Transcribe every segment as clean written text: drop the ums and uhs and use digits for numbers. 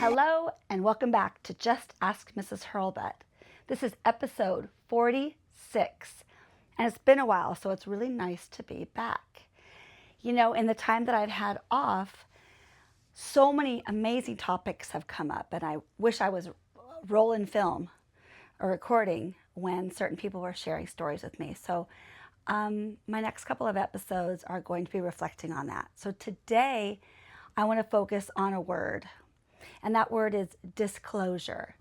Hello and welcome back to Just Ask Mrs. Hurlbut. This is episode 46 and it's been a while, so it's really nice to be back. You know, in the time that I've had off, so many amazing topics have come up, and I wish I was rolling film or recording when certain people were sharing stories with me. So my next couple of episodes are going to be reflecting on that. So today I want to focus on a word, and that word is disclosure.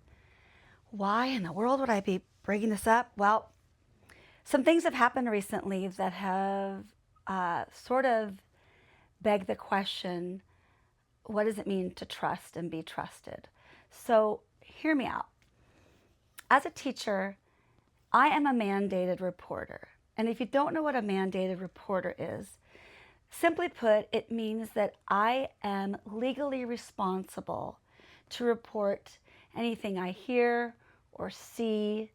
Why in the world would I be bringing this up? Well, some things have happened recently that have sort of begged the question, what does it mean to trust and be trusted? So hear me out. As a teacher, I am a mandated reporter. And if you don't know what a mandated reporter is, simply put, it means that I am legally responsible to report anything I hear or see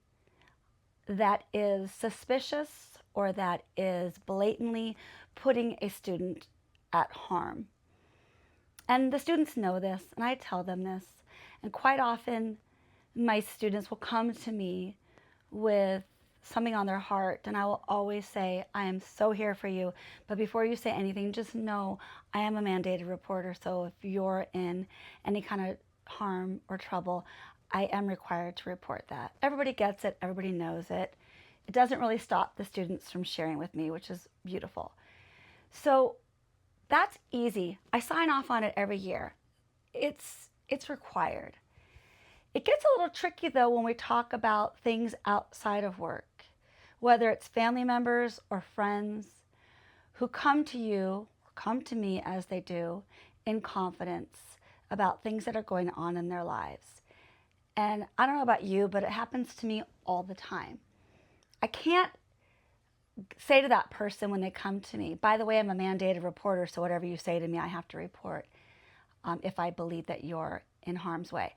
that is suspicious or that is blatantly putting a student at harm. And the students know this, and I tell them this. And quite often, my students will come to me with something on their heart, and I will always say, I am so here for you. But before you say anything, just know I am a mandated reporter. So if you're in any kind of harm or trouble, I am required to report that. Everybody gets it. Everybody knows it. It doesn't really stop the students from sharing with me, which is beautiful. So that's easy. I sign off on it every year. It's required. It gets a little tricky though when we talk about things outside of work, whether it's family members or friends who come to you, or come to me as they do, in confidence about things that are going on in their lives. And I don't know about you, but it happens to me all the time. I can't say to that person when they come to me, by the way, I'm a mandated reporter, so whatever you say to me, I have to report if I believe that you're in harm's way.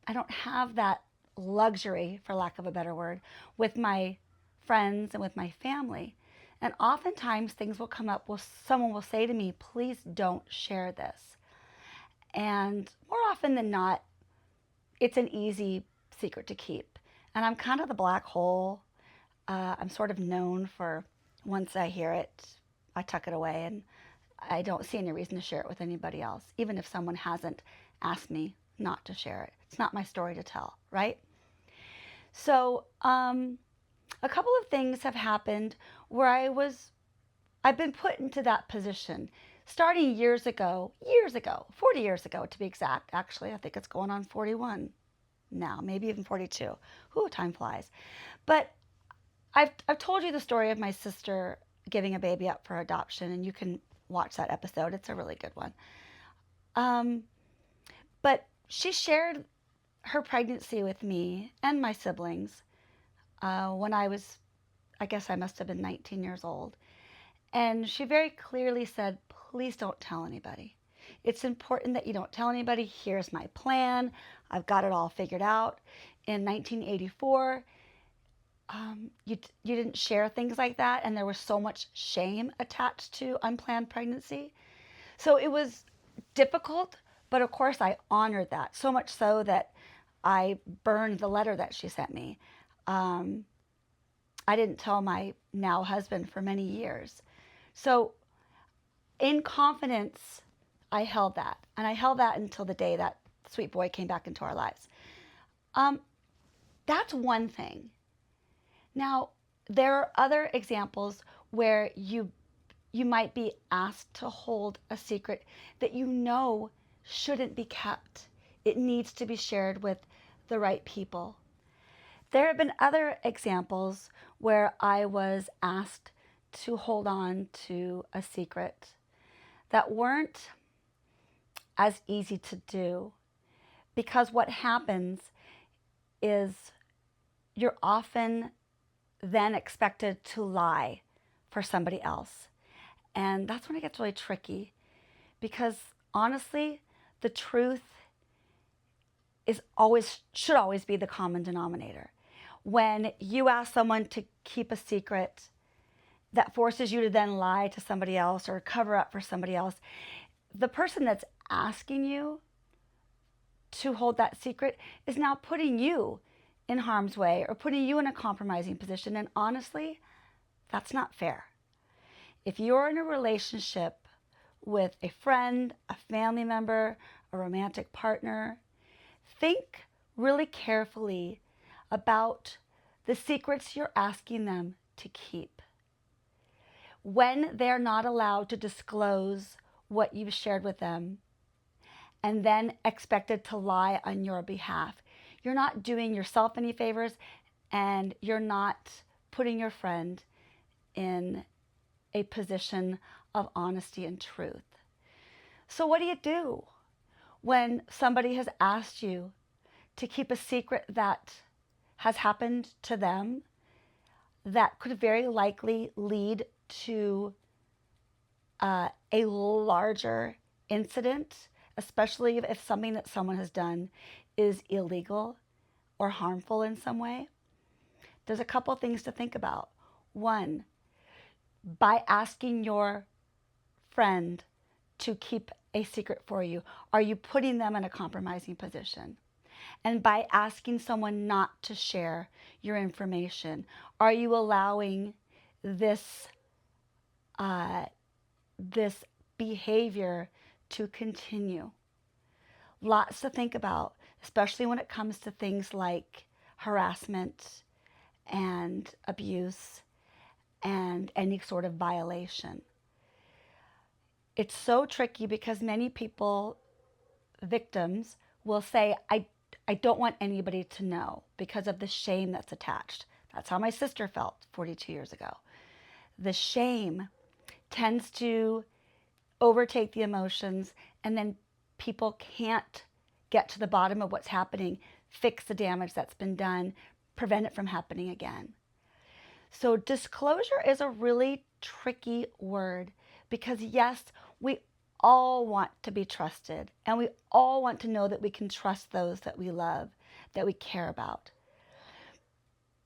I don't have that luxury, for lack of a better word, with my friends and with my family. And oftentimes things will come up, someone will say to me, please don't share this. And more often than not, it's an easy secret to keep. And I'm kind of the black hole. I'm sort of known for, once I hear it, I tuck it away, and I don't see any reason to share it with anybody else, even if someone hasn't asked me not to share it. It's not my story to tell, right? So a couple of things have happened where I've been put into that position starting years ago, 40 years ago to be exact. Actually, I think it's going on 41 now, maybe even 42. Ooh, time flies. But I've told you the story of my sister giving a baby up for adoption, and you can watch that episode. It's a really good one. But she shared her pregnancy with me and my siblings when I guess I must have been 19 years old. And she very clearly said, please don't tell anybody. It's important that you don't tell anybody. Here's my plan. I've got it all figured out. In 1984, you didn't share things like that, and there was so much shame attached to unplanned pregnancy. So it was difficult, but of course I honored that, so much so that I burned the letter that she sent me. I didn't tell my now husband for many years. So in confidence, I held that. And I held that until the day that sweet boy came back into our lives. That's one thing. Now, there are other examples where you might be asked to hold a secret that you know shouldn't be kept. It needs to be shared with the right people. There have been other examples where I was asked to hold on to a secret that weren't as easy to do, because what happens is you're often then expected to lie for somebody else. And that's when it gets really tricky, because honestly, the truth should always be the common denominator. When you ask someone to keep a secret that forces you to then lie to somebody else or cover up for somebody else, the person that's asking you to hold that secret is now putting you in harm's way or putting you in a compromising position. And honestly, that's not fair. If you're in a relationship with a friend, a family member, a romantic partner, think really carefully about the secrets you're asking them to keep. When they're not allowed to disclose what you've shared with them and then expected to lie on your behalf, you're not doing yourself any favors and you're not putting your friend in a position of honesty and truth. So what do you do when somebody has asked you to keep a secret that has happened to them that could very likely lead to a larger incident, especially if something that someone has done is illegal or harmful in some way? There's a couple things to think about. One, by asking your friend to keep a secret for you, are you putting them in a compromising position? And by asking someone not to share your information, are you allowing this this behavior to continue? Lots to think about, especially when it comes to things like harassment and abuse and any sort of violation. It's so tricky because many people, victims, will say, I don't want anybody to know because of the shame that's attached. That's how my sister felt 42 years ago. The shame tends to overtake the emotions, and then people can't get to the bottom of what's happening, fix the damage that's been done, prevent it from happening again. So disclosure is a really tricky word because yes, we all want to be trusted and we all want to know that we can trust those that we love, that we care about.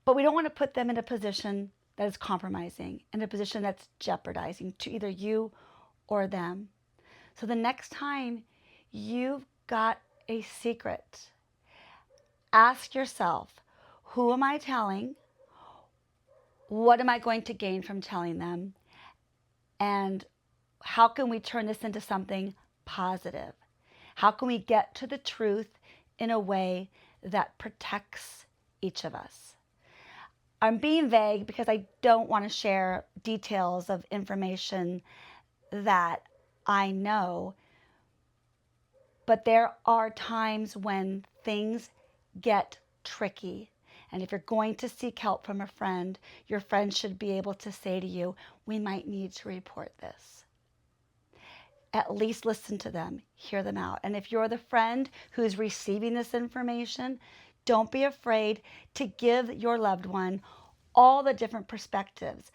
But we don't want to put them in a position that is compromising, in a position that's jeopardizing to either you or them. So the next time you've got a secret, ask yourself, who am I telling? What am I going to gain from telling them? And how can we turn this into something positive? How can we get to the truth in a way that protects each of us? I'm being vague because I don't want to share details of information that I know, but there are times when things get tricky. And if you're going to seek help from a friend, your friend should be able to say to you, we might need to report this. At least listen to them, hear them out. And if you're the friend who's receiving this information, don't be afraid to give your loved one all the different perspectives.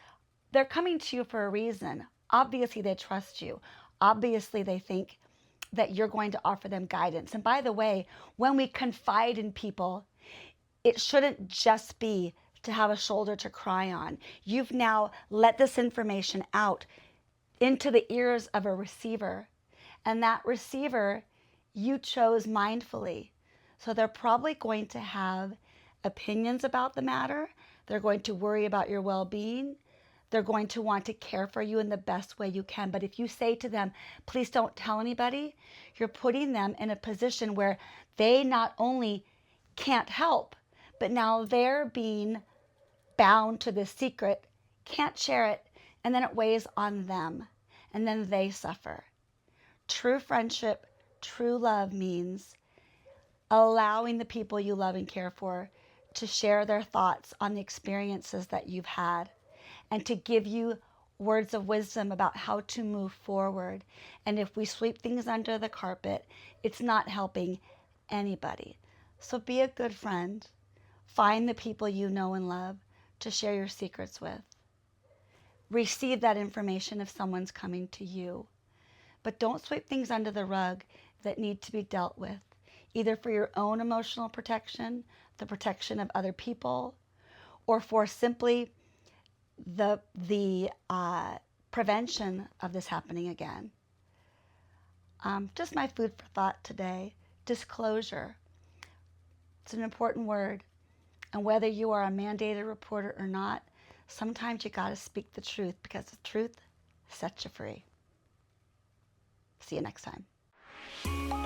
They're coming to you for a reason. Obviously, they trust you. Obviously, they think that you're going to offer them guidance. And by the way, when we confide in people, it shouldn't just be to have a shoulder to cry on. You've now let this information out into the ears of a receiver. And that receiver you chose mindfully. So they're probably going to have opinions about the matter. They're going to worry about your well-being. They're going to want to care for you in the best way you can. But if you say to them, please don't tell anybody, you're putting them in a position where they not only can't help, but now they're being bound to this secret, can't share it, and then it weighs on them, and then they suffer. True friendship, true love means allowing the people you love and care for to share their thoughts on the experiences that you've had and to give you words of wisdom about how to move forward. And if we sweep things under the carpet, it's not helping anybody. So be a good friend. Find the people you know and love to share your secrets with. Receive that information if someone's coming to you. But don't sweep things under the rug that need to be dealt with, either for your own emotional protection, the protection of other people, or for simply the prevention of this happening again. Just my food for thought today, Disclosure. It's an important word. And whether you are a mandated reporter or not, sometimes you got to speak the truth because the truth sets you free. See you next time.